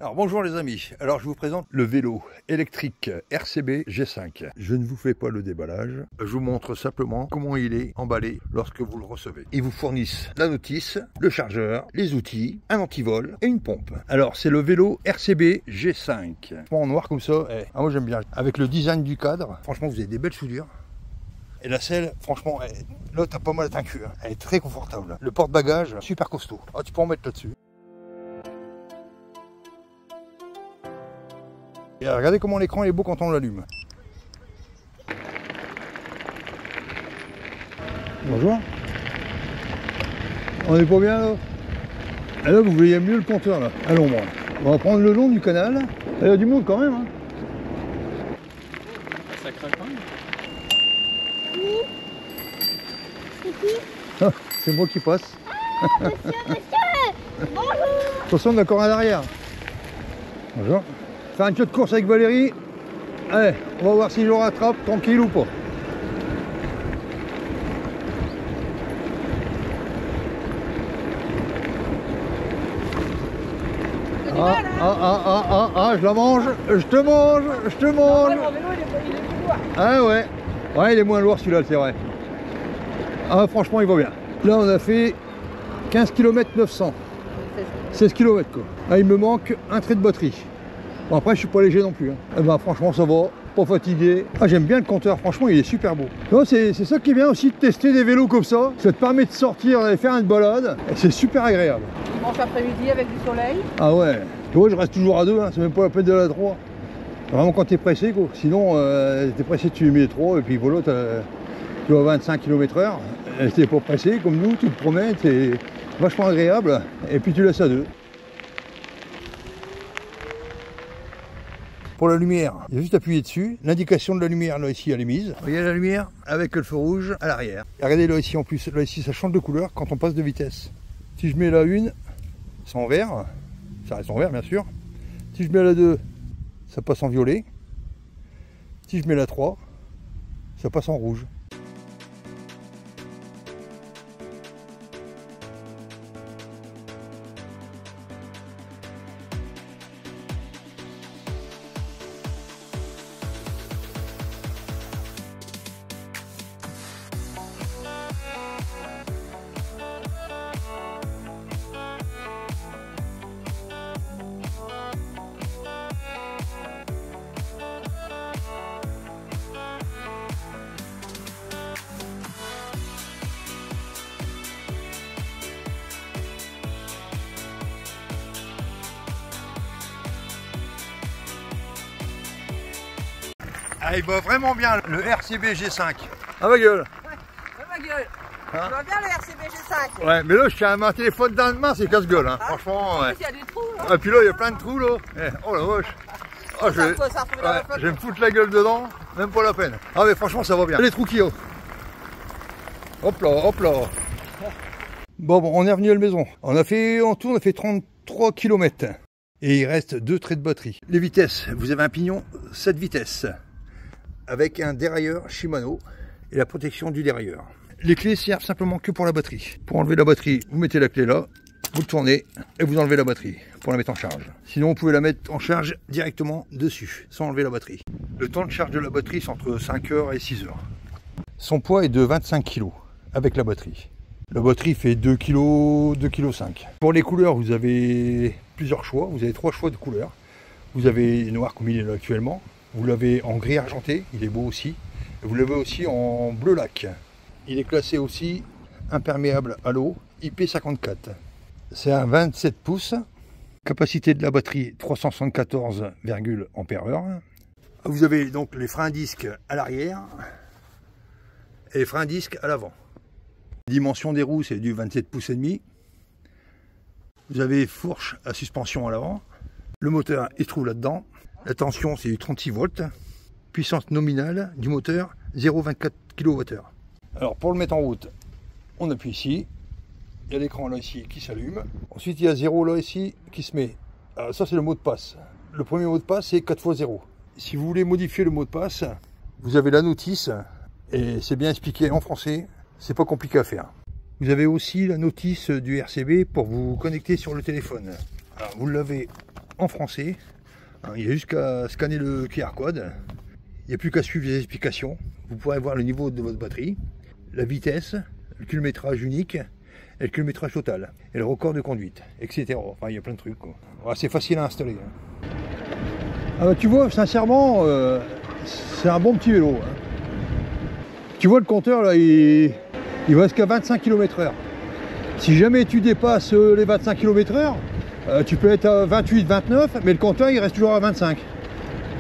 Alors bonjour les amis, alors je vous présente le vélo électrique RCB G5. Je ne vous fais pas le déballage, je vous montre simplement comment il est emballé lorsque vous le recevez. Ils vous fournissent la notice, le chargeur, les outils, un antivol et une pompe. Alors c'est le vélo RCB G5. En noir comme ça, moi j'aime bien. Avec le design du cadre, franchement vous avez des belles soudures. Et la selle, franchement, là t'as pas mal à cul, elle est très confortable. Le porte-bagages, super costaud. Tu peux en mettre là-dessus. Et regardez comment l'écran est beau quand on l'allume. Bonjour. On est pas bien là? Et là vous voyez mieux le compteur là, à l'ombre. On va prendre le long du canal. Il y a du monde quand même. Ça craque pas. Oui. C'est qui? C'est moi qui passe. Monsieur, bonjour. Attention, d'accord à l'arrière. Bonjour. Faire une petite course avec Valérie. Allez, on va voir si je le rattrape, tranquille ou pas. Je la mange, je te mange. Mon vélo, il est plus lourd. Ah ouais, il est moins lourd celui-là, c'est vrai. Franchement, il va bien. Là, on a fait 15 km 900. 16 km quoi. Il me manque un trait de batterie. Bon, après, je suis pas léger non plus. Franchement, ça va. Pas fatigué. J'aime bien le compteur. Franchement, il est super beau. C'est ça qui est bien aussi de tester des vélos comme ça. Ça te permet de sortir et faire une balade. C'est super agréable. Dimanche après-midi avec du soleil. Ah ouais. Tu vois, je reste toujours à deux. C'est même pas la peine de la 3. Vraiment quand t'es pressé quoi. Sinon, t'es pressé, tu mets 3 et puis voilà, tu vas à 25 km/h. T'es pas pressé comme nous, tu te promènes, c'est vachement agréable. Et puis tu laisses à deux. Pour la lumière, il y a juste appuyer dessus. L'indication de la lumière, là ici, elle est mise. Il y a la lumière avec le feu rouge à l'arrière. Regardez là ici en plus, là ici ça change de couleur quand on passe de vitesse. Si je mets la 1, c'est en vert. Ça reste en vert bien sûr. Si je mets la 2, ça passe en violet. Si je mets la 3, ça passe en rouge. Il va vraiment bien le RCB G5. Ah ma gueule. Ouais, ma gueule. Tu vois bien le RCB G5. Ouais, mais là je tiens ma téléphone dans la main, c'est casse-gueule. Franchement. Ouais. Il y a des trous là. Et puis là il y a plein de trous là. Oh la vache. Je vais me foutre la gueule dedans, même pas la peine. Mais franchement ça va bien. Les trous qui ont. Hop là. Bon, on est revenu à la maison. En tout on a fait 33 km. Et il reste 2 traits de batterie. Les vitesses, vous avez un pignon 7 vitesses. Avec un dérailleur Shimano et la protection du dérailleur. Les clés servent simplement que pour la batterie. Pour enlever la batterie, vous mettez la clé là, vous le tournez et vous enlevez la batterie pour la mettre en charge. Sinon, vous pouvez la mettre en charge directement dessus, sans enlever la batterie. Le temps de charge de la batterie, c'est entre 5 heures et 6 heures. Son poids est de 25 kg avec la batterie. La batterie fait 2 kg, 2,5 kg. Pour les couleurs, vous avez plusieurs choix. Vous avez 3 choix de couleurs. Vous avez noir comme il est là actuellement. Vous l'avez en gris argenté, il est beau aussi. Vous l'avez aussi en bleu lac. Il est classé aussi imperméable à l'eau, IP54. C'est un 27 pouces. Capacité de la batterie 374,1 Ah. Vous avez donc les freins disques à l'arrière et les freins disques à l'avant. La dimension des roues, c'est du 27 pouces et demi. Vous avez fourche à suspension à l'avant. Le moteur, il se trouve là-dedans. La tension, c'est du 36 volts. Puissance nominale du moteur, 0,24 kWh. Alors, pour le mettre en route, on appuie ici. Il y a l'écran là ici qui s'allume. Ensuite, il y a 0 là ici qui se met. Alors, ça, c'est le mot de passe. Le premier mot de passe, c'est 4x0. Si vous voulez modifier le mot de passe, vous avez la notice. Et c'est bien expliqué en français. C'est pas compliqué à faire. Vous avez aussi la notice du RCB pour vous connecter sur le téléphone. Alors, vous l'avez en français. Il y a juste qu'à scanner le QR code. Il n'y a plus qu'à suivre les explications. Vous pourrez voir le niveau de votre batterie, la vitesse, le kilométrage unique et le kilométrage total. Et le record de conduite, etc. Enfin, il y a plein de trucs, quoi. Ouais, c'est facile à installer. Ah bah, tu vois, sincèrement, c'est un bon petit vélo. Hein. Tu vois le compteur là, il va jusqu'à 25 km/h. Si jamais tu dépasses les 25 km/h, tu peux être à 28, 29, mais le compteur il reste toujours à 25.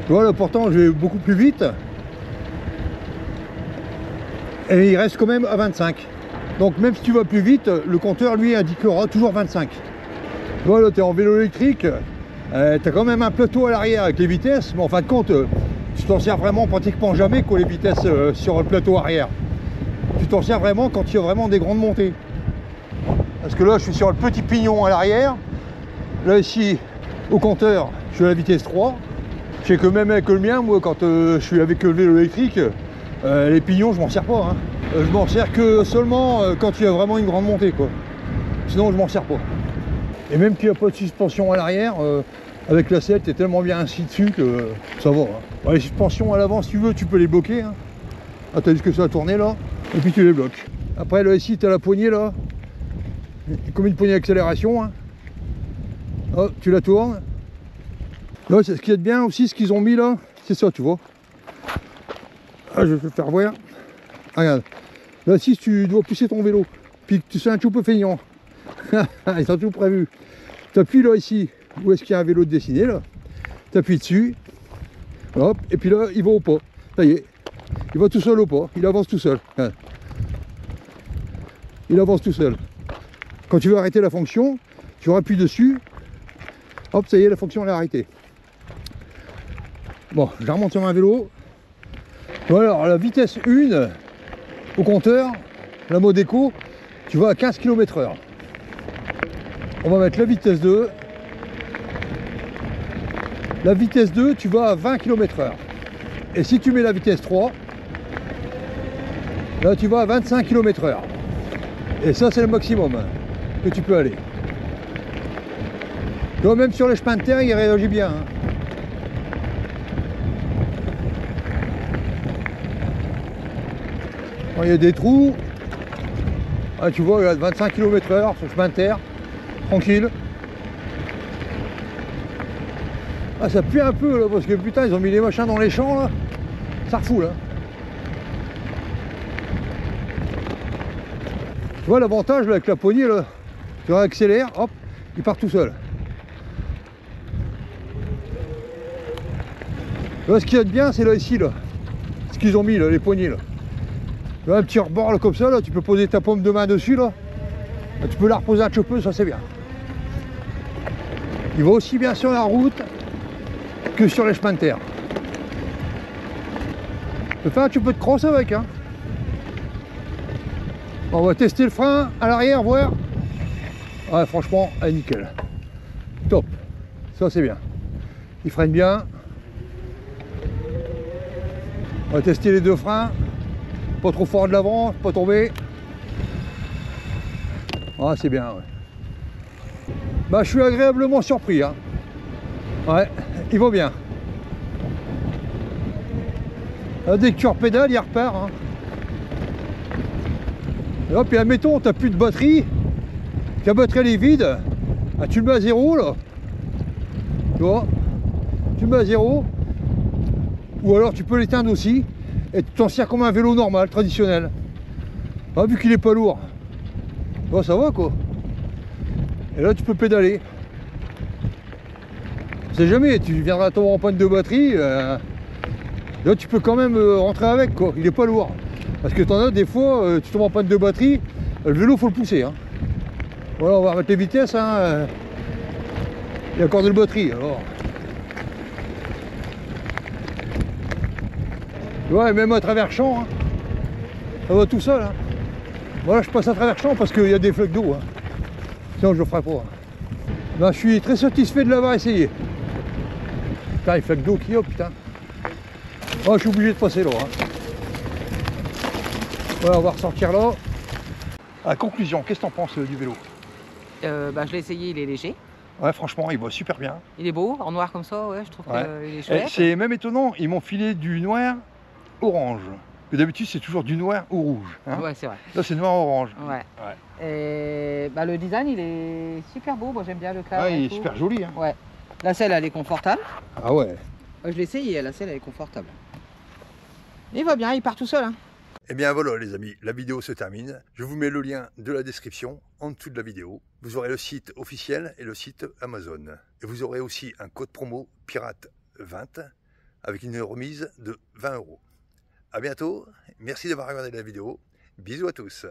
Tu vois là, pourtant je vais beaucoup plus vite. Et il reste quand même à 25. Donc même si tu vas plus vite, le compteur lui indiquera toujours 25. Tu vois là, tu es en vélo électrique, tu as quand même un plateau à l'arrière avec les vitesses, mais en fin de compte, tu t'en sers vraiment pratiquement jamais les vitesses sur le plateau arrière. Tu t'en sers vraiment quand il y a vraiment des grandes montées. Parce que là, je suis sur le petit pignon à l'arrière. Là, ici, au compteur, je suis à la vitesse 3. Je sais que même avec le mien, moi, quand je suis avec le vélo électrique, les pignons, je m'en sers pas. Hein. Je m'en sers que seulement quand il y a vraiment une grande montée, quoi. Sinon, je m'en sers pas. Et même qu'il n'y a pas de suspension à l'arrière, avec la selle, tu es tellement bien assis dessus que ça va. Hein. Bon, les suspensions à l'avant, si tu veux, tu peux les bloquer. Hein. Ah, t'as juste que ça à tourner là, et puis tu les bloques. Après, là, ici, tu as la poignée là. Comme une poignée d'accélération. Hein. Oh, tu la tournes. Là, ce qui est bien aussi, ce qu'ils ont mis là, c'est ça, tu vois. Ah, je vais te le faire voir. Ah, regarde. Là, si tu dois pousser ton vélo, puis que tu sais un petit peu feignant, ils ont tout prévu. Tu appuies là, ici, où est-ce qu'il y a un vélo de dessiné là. Tu appuies dessus. Hop, et puis là, il va au pas. Ça y est. Il va tout seul au pas. Il avance tout seul. Regarde. Il avance tout seul. Quand tu veux arrêter la fonction, tu appuies dessus. Hop, ça y est, la fonction elle est arrêtée. Bon, je remonte sur un vélo. Voilà, alors la vitesse 1 au compteur, la mode éco, tu vas à 15 km/h. On va mettre la vitesse 2. La vitesse 2, tu vas à 20 km/h. Et si tu mets la vitesse 3, là tu vas à 25 km/h. Et ça, c'est le maximum que tu peux aller. Donc, même sur les chemins de terre, il réagit bien. Hein. Quand il y a des trous, ah, tu vois, il y a 25 km/h sur le chemin de terre, tranquille. Ah, ça pue un peu là, parce que putain, ils ont mis les machins dans les champs là. Ça refoule. Hein. Tu vois l'avantage avec la poignée là, tu accélères, hop, il part tout seul. Là, ce qu'il y a de bien, c'est là ici là, ce qu'ils ont mis là, les poignées là. Là, un petit rebord là, comme ça là, tu peux poser ta paume de main dessus là. Là, tu peux la reposer un petit peu, ça c'est bien. Il va aussi bien sur la route que sur les chemins de terre. Tu peux faire un petit peu de cross avec. Hein. On va tester le frein à l'arrière, voir. Ouais, franchement, elle est nickel. Top. Ça, c'est bien. Il freine bien. On va tester les deux freins. Pas trop fort de l'avant, pas tomber. Ah, c'est bien, ouais. Bah, je suis agréablement surpris. Hein. Ouais, il va bien. Là, dès que tu repédales, il repart. Hein. Et hop, et admettons, tu n'as plus de batterie, ta batterie elle est vide, ah, tu le mets à 0 là, tu vois, tu le mets à 0, ou alors tu peux l'éteindre aussi, et tu t'en sers comme un vélo normal, traditionnel. Ah, vu qu'il est pas lourd, bon, ça va quoi. Et là tu peux pédaler. On sait jamais, tu viendras tomber en panne de batterie, là tu peux quand même rentrer avec quoi, il est pas lourd. Parce que t'en as des fois, tu tombes en panne de batterie, le vélo faut le pousser. Hein. Voilà, on va remettre les vitesses. Hein. Il y a encore de la batterie alors. Ouais, même à travers champ, hein. Ça va tout seul. Hein. Voilà, je passe à travers champ parce qu'il y a des flaques d'eau. Hein. Sinon je le ferai pas. Hein. Ben, je suis très satisfait de l'avoir essayé. Putain, les flaques d'eau qu'il y a, putain. Oh, je suis obligé de passer là. Hein. Voilà, on va ressortir là. À conclusion, qu'est-ce que t'en penses du vélo? Bah, je l'ai essayé, il est léger. Ouais, franchement, il voit super bien. Il est beau, en noir comme ça, ouais, je trouve qu'il est chouette. C'est même étonnant, ils m'ont filé du noir orange. D'habitude, c'est toujours du noir ou rouge. Hein. Ouais, c'est vrai. Là, c'est noir-orange. Ouais. Et bah, le design, il est super beau. Moi, j'aime bien le cadre. Ouais, il est super joli. Hein. Ouais. La selle, elle est confortable. Ah ouais. Je l'ai essayé, la selle, elle est confortable. Il va bien, il part tout seul. Hein. Eh bien voilà les amis, la vidéo se termine. Je vous mets le lien de la description en dessous de la vidéo. Vous aurez le site officiel et le site Amazon. Et vous aurez aussi un code promo Pirate20 avec une remise de 20 €. À bientôt, merci d'avoir regardé la vidéo. Bisous à tous.